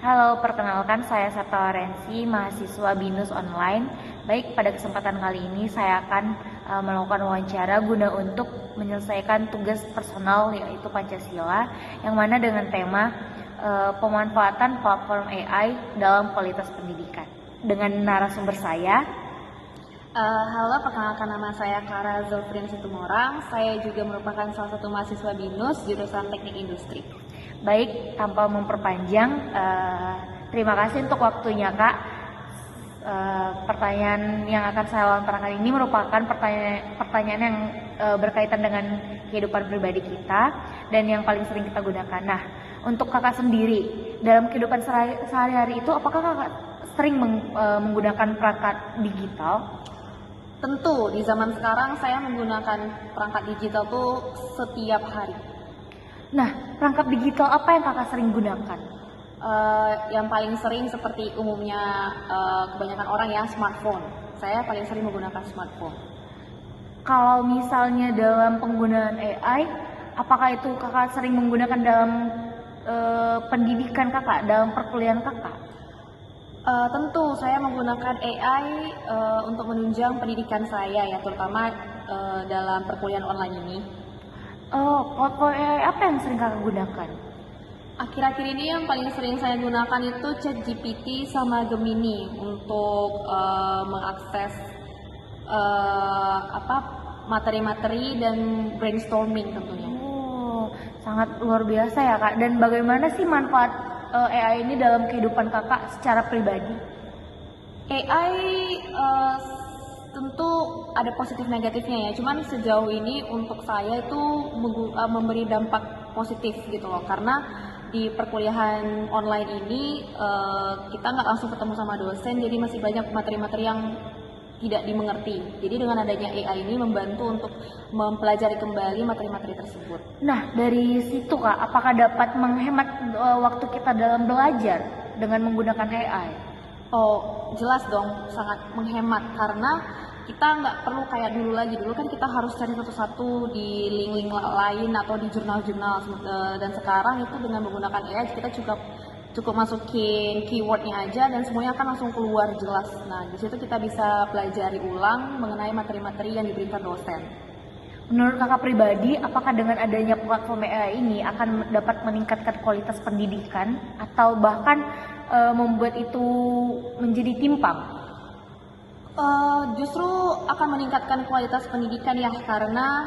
Halo, perkenalkan saya Sabta Lorenzi, mahasiswa BINUS Online. Baik, pada kesempatan kali ini saya akan melakukan wawancara guna untuk menyelesaikan tugas personal yaitu Pancasila, yang mana dengan tema pemanfaatan platform AI dalam kualitas pendidikan. Dengan narasumber saya. Halo, perkenalkan nama saya Clara Zulfrin Situmorang. Saya juga merupakan salah satu mahasiswa BINUS jurusan Teknik Industri. Baik, tanpa memperpanjang, terima kasih untuk waktunya, Kak. Pertanyaan yang akan saya lontarkan ini merupakan pertanyaan yang berkaitan dengan kehidupan pribadi kita dan yang paling sering kita gunakan. Nah, untuk Kakak sendiri, dalam kehidupan sehari-hari itu, apakah Kakak sering menggunakan perangkat digital? Tentu, di zaman sekarang saya menggunakan perangkat digital tuh setiap hari. Nah, perangkat digital apa yang Kakak sering gunakan? Yang paling sering seperti umumnya kebanyakan orang ya, smartphone. Saya paling sering menggunakan smartphone. Kalau misalnya dalam penggunaan AI, apakah itu Kakak sering menggunakan dalam pendidikan Kakak, dalam perkuliahan Kakak? Tentu, saya menggunakan AI untuk menunjang pendidikan saya ya, terutama dalam perkuliahan online ini. Platform AI apa yang sering Kakak gunakan? Akhir-akhir ini yang paling sering saya gunakan itu ChatGPT sama Gemini untuk mengakses materi-materi dan brainstorming tentunya. Sangat luar biasa ya, Kak. Dan bagaimana sih manfaat AI ini dalam kehidupan Kakak secara pribadi? AI tentu ada positif negatifnya ya, cuman sejauh ini untuk saya itu memberi dampak positif gitu loh, karena di perkuliahan online ini kita nggak langsung ketemu sama dosen, jadi masih banyak materi-materi yang tidak dimengerti. Jadi dengan adanya AI ini membantu untuk mempelajari kembali materi-materi tersebut. Nah, dari situ Kak, apakah dapat menghemat waktu kita dalam belajar dengan menggunakan AI? Oh, jelas dong, sangat menghemat karena kita nggak perlu kayak dulu lagi. Dulu kan kita harus cari satu-satu di link-link lain atau di jurnal-jurnal, dan sekarang itu dengan menggunakan AI kita cukup masukin keywordnya aja dan semuanya akan langsung keluar jelas. Nah, di situ kita bisa pelajari ulang mengenai materi-materi yang diberikan dosen. Menurut Kakak pribadi, apakah dengan adanya platform AI ini akan dapat meningkatkan kualitas pendidikan atau bahkan membuat itu menjadi timpang? Justru akan meningkatkan kualitas pendidikan ya, karena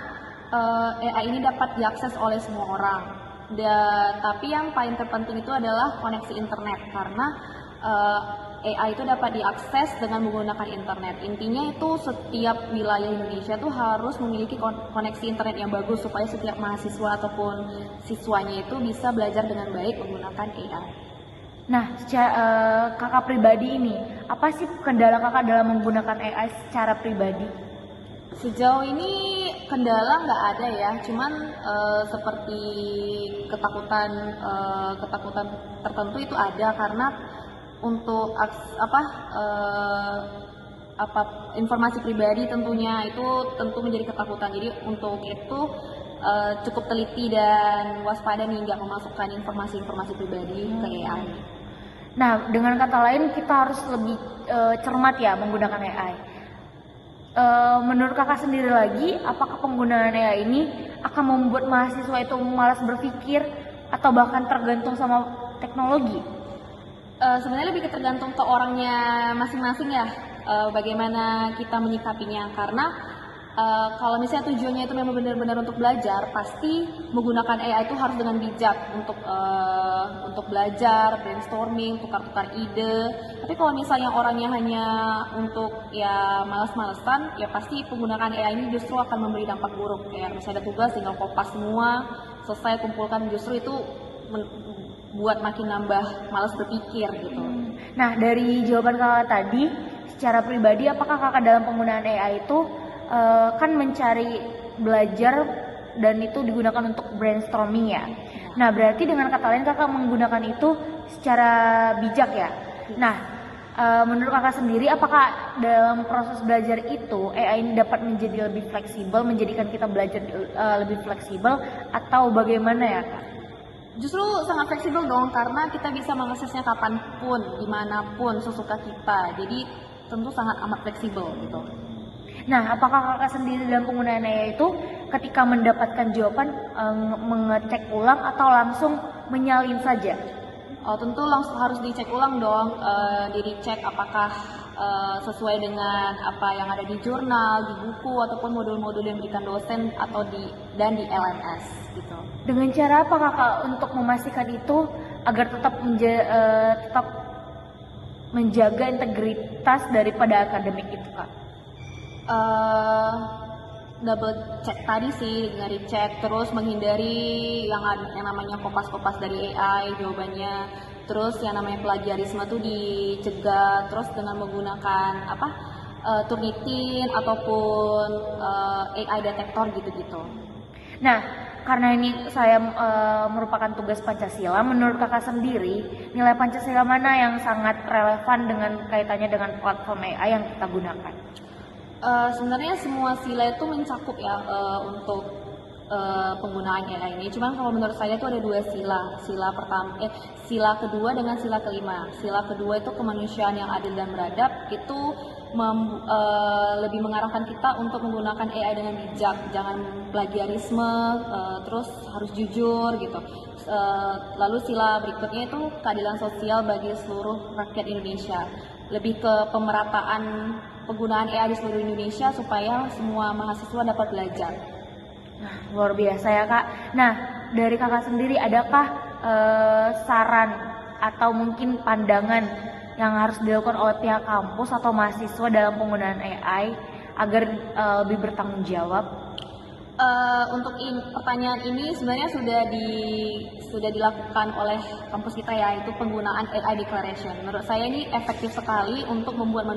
AI ini dapat diakses oleh semua orang. Tapi yang paling terpenting itu adalah koneksi internet, karena AI itu dapat diakses dengan menggunakan internet. Intinya itu setiap wilayah Indonesia tuh harus memiliki koneksi internet yang bagus supaya setiap mahasiswa ataupun siswanya itu bisa belajar dengan baik menggunakan AI. Nah, Kakak pribadi ini, apa sih kendala Kakak dalam menggunakan AI secara pribadi? Sejauh ini kendala nggak ada ya, cuman seperti ketakutan tertentu itu ada, karena untuk informasi pribadi tentunya itu tentu menjadi ketakutan. Jadi untuk itu cukup teliti dan waspada nih, nggak memasukkan informasi-informasi pribadi ke AI. Nah, dengan kata lain kita harus lebih cermat ya menggunakan AI. Menurut Kakak sendiri lagi, apakah penggunaan AI ini akan membuat mahasiswa itu malas berpikir atau bahkan tergantung sama teknologi? Sebenarnya lebih tergantung ke orangnya masing-masing ya, bagaimana kita menyikapinya. Karena kalau misalnya tujuannya itu memang benar-benar untuk belajar, pasti menggunakan AI itu harus dengan bijak untuk belajar, brainstorming, tukar-tukar ide. Tapi kalau misalnya orangnya hanya untuk ya malas-malesan, ya pasti penggunaan AI ini justru akan memberi dampak buruk. Kayak misalnya ada tugas tinggal kopas semua, selesai kumpulkan, justru itu buat makin nambah malas berpikir gitu. Nah, dari jawaban Kakak tadi, secara pribadi apakah Kakak dalam penggunaan AI itu kan mencari belajar dan itu digunakan untuk brainstorming ya. Nah, berarti dengan kata lain Kakak menggunakan itu secara bijak ya. Nah, menurut Kakak sendiri, apakah dalam proses belajar itu AI ini dapat menjadi lebih fleksibel, menjadikan kita belajar lebih fleksibel, atau bagaimana ya Kak? Justru sangat fleksibel dong, karena kita bisa mengaksesnya kapanpun, dimanapun, sesuka kita. Jadi tentu sangat amat fleksibel gitu. Nah, apakah kakak sendiri dalam penggunaan AI itu ketika mendapatkan jawaban mengecek ulang atau langsung menyalin saja? Oh, tentu langsung harus dicek ulang dong, dicek apakah sesuai dengan apa yang ada di jurnal, di buku, ataupun modul-modul yang diberikan dosen atau di LMS gitu. Dengan cara apa kakak untuk memastikan itu agar tetap menjaga integritas daripada akademik itu, kak? Double check tadi sih, dengan dicek, terus menghindari yang namanya kopas-kopas dari AI jawabannya, terus yang namanya plagiarisme tuh dicegah, terus dengan menggunakan Turnitin ataupun AI detektor gitu-gitu. Nah, karena ini saya merupakan tugas Pancasila, menurut kakak sendiri nilai Pancasila mana yang sangat relevan dengan kaitannya dengan platform AI yang kita gunakan? Sebenarnya semua sila itu mencakup ya untuk penggunaan AI ini. Cuman kalau menurut saya itu ada dua sila. Sila kedua dengan sila kelima. Sila kedua itu kemanusiaan yang adil dan beradab, itu lebih mengarahkan kita untuk menggunakan AI dengan bijak, jangan plagiarisme, terus harus jujur gitu. Lalu sila berikutnya itu keadilan sosial bagi seluruh rakyat Indonesia. Lebih ke pemerataan penggunaan AI di seluruh Indonesia supaya semua mahasiswa dapat belajar. Nah, luar biasa ya kak. Nah, dari kakak sendiri adakah saran atau mungkin pandangan yang harus dilakukan oleh pihak kampus atau mahasiswa dalam penggunaan AI agar lebih bertanggung jawab? Untuk pertanyaan ini sebenarnya sudah dilakukan oleh kampus kita ya, itu penggunaan AI declaration. Menurut saya ini efektif sekali untuk membuat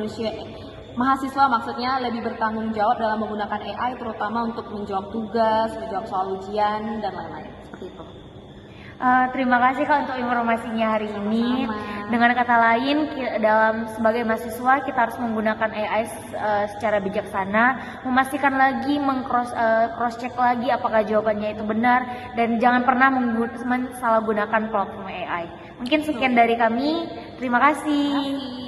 mahasiswa maksudnya lebih bertanggung jawab dalam menggunakan AI, terutama untuk menjawab tugas, menjawab soal ujian dan lain-lain seperti itu. Terima kasih kak untuk informasinya hari ini. Sama-sama. Dengan kata lain, sebagai mahasiswa kita harus menggunakan AI secara bijaksana, memastikan lagi, cross check lagi apakah jawabannya itu benar, dan jangan pernah mensalahgunakan platform AI. Mungkin sekian dari kami. Terima kasih.